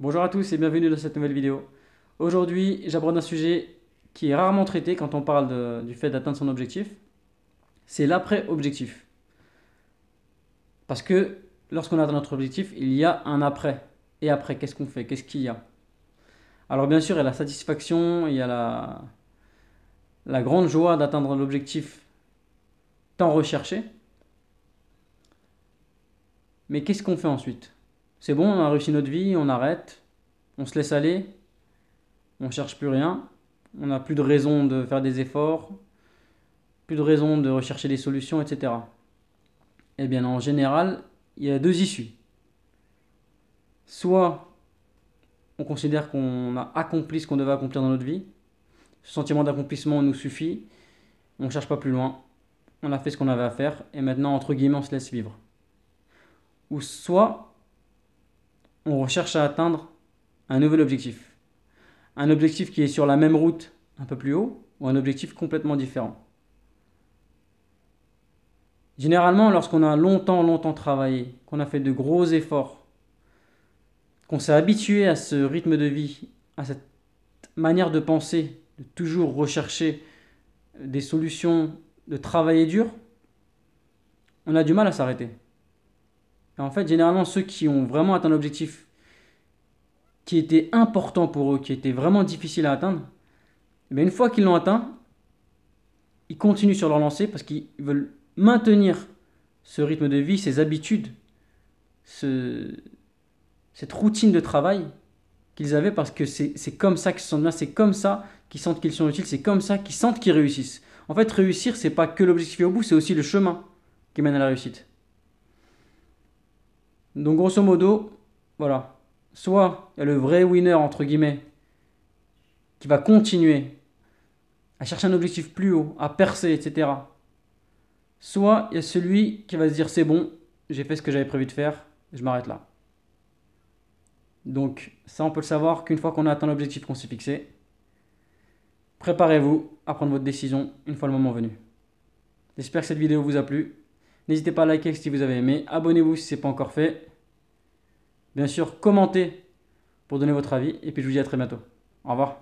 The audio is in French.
Bonjour à tous et bienvenue dans cette nouvelle vidéo. Aujourd'hui, j'aborde un sujet qui est rarement traité quand on parle du fait d'atteindre son objectif. C'est l'après-objectif. Parce que lorsqu'on atteint notre objectif, il y a un après. Et après, qu'est-ce qu'on fait? Qu'est-ce qu'il y a? Alors bien sûr, il y a la satisfaction, il y a la grande joie d'atteindre l'objectif tant recherché. Mais qu'est-ce qu'on fait ensuite? C'est bon, on a réussi notre vie, on arrête, on se laisse aller, on ne cherche plus rien, on n'a plus de raison de faire des efforts, plus de raison de rechercher des solutions, etc. Eh bien, en général, il y a deux issues. Soit on considère qu'on a accompli ce qu'on devait accomplir dans notre vie, ce sentiment d'accomplissement nous suffit, on ne cherche pas plus loin, on a fait ce qu'on avait à faire, et maintenant, entre guillemets, on se laisse vivre. Ou soit on recherche à atteindre un nouvel objectif. Un objectif qui est sur la même route un peu plus haut, ou un objectif complètement différent. Généralement, lorsqu'on a longtemps travaillé, qu'on a fait de gros efforts, qu'on s'est habitué à ce rythme de vie, à cette manière de penser, de toujours rechercher des solutions, de travailler dur, on a du mal à s'arrêter. Et en fait, généralement, ceux qui ont vraiment atteint l'objectif qui était important pour eux, qui était vraiment difficile à atteindre, mais une fois qu'ils l'ont atteint, ils continuent sur leur lancée parce qu'ils veulent maintenir ce rythme de vie, ces habitudes, cette routine de travail qu'ils avaient parce que c'est comme ça qu'ils se sentent bien, c'est comme ça qu'ils sentent qu'ils sont utiles, c'est comme ça qu'ils sentent qu'ils réussissent. En fait, réussir, c'est pas que l'objectif est au bout, c'est aussi le chemin qui mène à la réussite. Donc, grosso modo, voilà. Soit il y a le vrai winner, entre guillemets, qui va continuer à chercher un objectif plus haut, à percer, etc. Soit il y a celui qui va se dire c'est bon, j'ai fait ce que j'avais prévu de faire, je m'arrête là. Donc ça on peut le savoir qu'une fois qu'on a atteint l'objectif qu'on s'est fixé, préparez-vous à prendre votre décision une fois le moment venu. J'espère que cette vidéo vous a plu. N'hésitez pas à liker si vous avez aimé, abonnez-vous si ce n'est pas encore fait. Bien sûr, commentez pour donner votre avis et puis je vous dis à très bientôt. Au revoir.